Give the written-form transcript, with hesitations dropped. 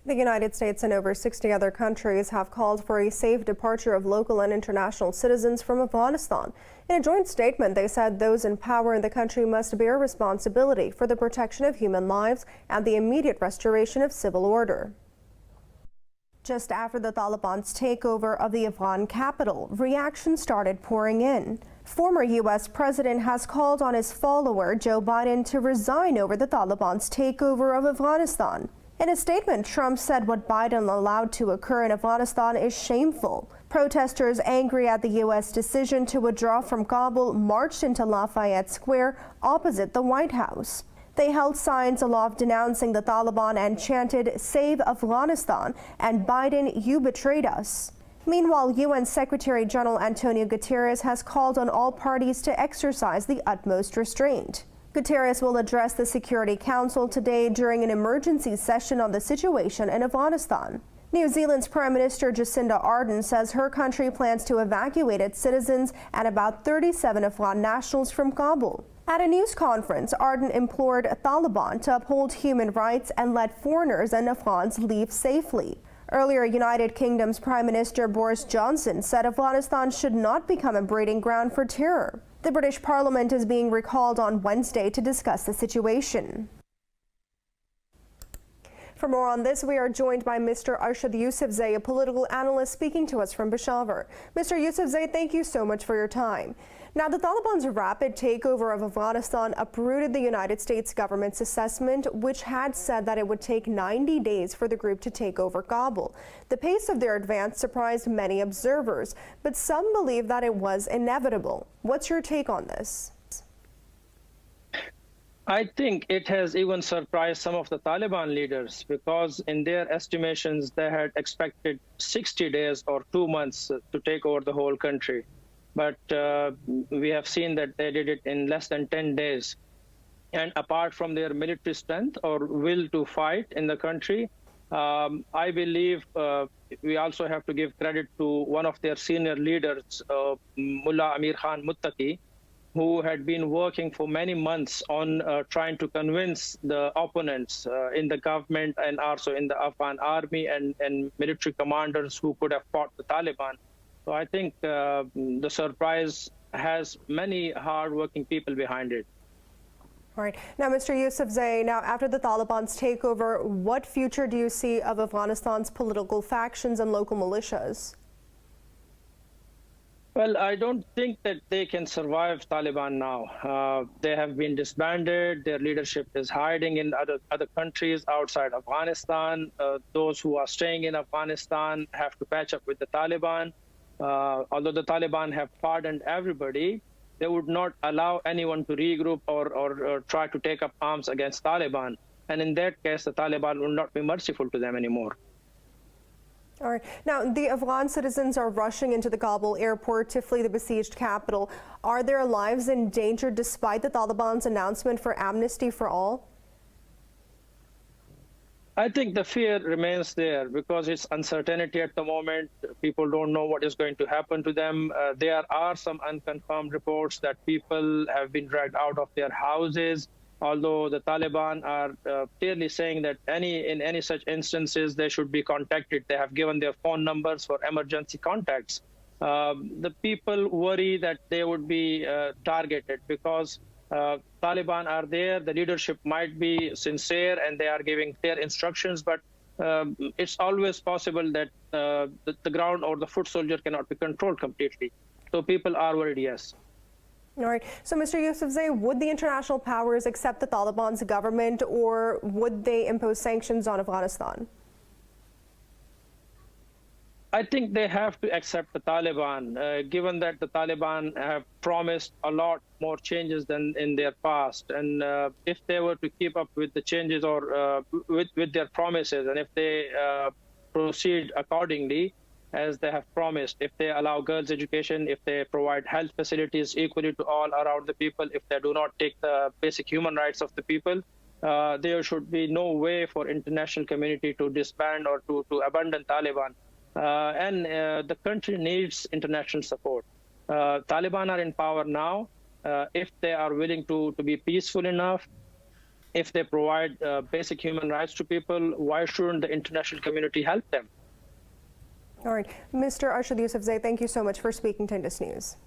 The United States and over 60 other countries have called for a safe departure of local and international citizens from Afghanistan. In a joint statement, they said those in power in the country must bear responsibility for the protection of human lives and the immediate restoration of civil order. Just after the Taliban's takeover of the Afghan capital, reactions started pouring in. Former U.S. president has called on his follower, Joe Biden, to resign over the Taliban's takeover of Afghanistan. In a statement, Trump said what Biden allowed to occur in Afghanistan is shameful. Protesters angry at the U.S. decision to withdraw from Kabul marched into Lafayette Square opposite the White House. They held signs aloft denouncing the Taliban and chanted, "Save Afghanistan," and "Biden, you betrayed us." Meanwhile, UN Secretary General Antonio Guterres has called on all parties to exercise the utmost restraint. Guterres will address the Security Council today during an emergency session on the situation in Afghanistan. New Zealand's Prime Minister Jacinda Ardern says her country plans to evacuate its citizens and about 37 Afghan nationals from Kabul. At a news conference, Ardern implored Taliban to uphold human rights and let foreigners and Afghans leave safely. Earlier, United Kingdom's Prime Minister Boris Johnson said Afghanistan should not become a breeding ground for terror. The British Parliament is being recalled on Wednesday to discuss the situation. For more on this, we are joined by Mr. Arshad Yousafzai, a political analyst speaking to us from Peshawar. Mr. Yousafzai, thank you so much for your time. Now, the Taliban's rapid takeover of Afghanistan uprooted the United States government's assessment, which had said that it would take 90 days for the group to take over Kabul. The pace of their advance surprised many observers, but some believe that it was inevitable. What's your take on this? I think it has even surprised some of the Taliban leaders because in their estimations, they had expected 60 days or 2 months to take over the whole country. But we have seen that they did it in less than 10 days. And apart from their military strength or will to fight in the country, I believe we also have to give credit to one of their senior leaders, Mullah Amir Khan Muttaqi, who had been working for many months on trying to convince the opponents in the government and also in the Afghan army and military commanders who could have fought the Taliban. So I think the surprise has many hard-working people behind it. All right. Now, Mr. Yousafzai, now after the Taliban's takeover, what future do you see of Afghanistan's political factions and local militias? Well, I don't think that they can survive Taliban now. They have been disbanded. Their leadership is hiding in other countries outside Afghanistan. Those who are staying in Afghanistan have to patch up with the Taliban. Although the Taliban have pardoned everybody, they would not allow anyone to regroup or try to take up arms against Taliban. And in that case, the Taliban will not be merciful to them anymore. All right. Now, the Afghan citizens are rushing into the Kabul airport to flee the besieged capital. Are their lives in danger despite the Taliban's announcement for amnesty for all? I think the fear remains there because it's uncertainty at the moment. People don't know what is going to happen to them. There are some unconfirmed reports that people have been dragged out of their houses, although the Taliban are clearly saying that in any such instances, they should be contacted. They have given their phone numbers for emergency contacts. The people worry that they would be targeted because Taliban are there, the leadership might be sincere and they are giving clear instructions, but it's always possible that the ground or the foot soldier cannot be controlled completely. So people are worried, yes. All right. So, Mr. Yousafzai, would the international powers accept the Taliban's government or would they impose sanctions on Afghanistan? I think they have to accept the Taliban, given that the Taliban have promised a lot more changes than in their past. And if they were to keep up with the changes or with their promises, and if they proceed accordingly, as they have promised, if they allow girls' education, if they provide health facilities equally to all around the people, if they do not take the basic human rights of the people, there should be no way for international community to disband or to abandon Taliban. And the country needs international support. Taliban are in power now. If they are willing to be peaceful enough, if they provide basic human rights to people, why shouldn't the international community help them? All right. Mr. Arshad Yousafzai, thank you so much for speaking to Indus News.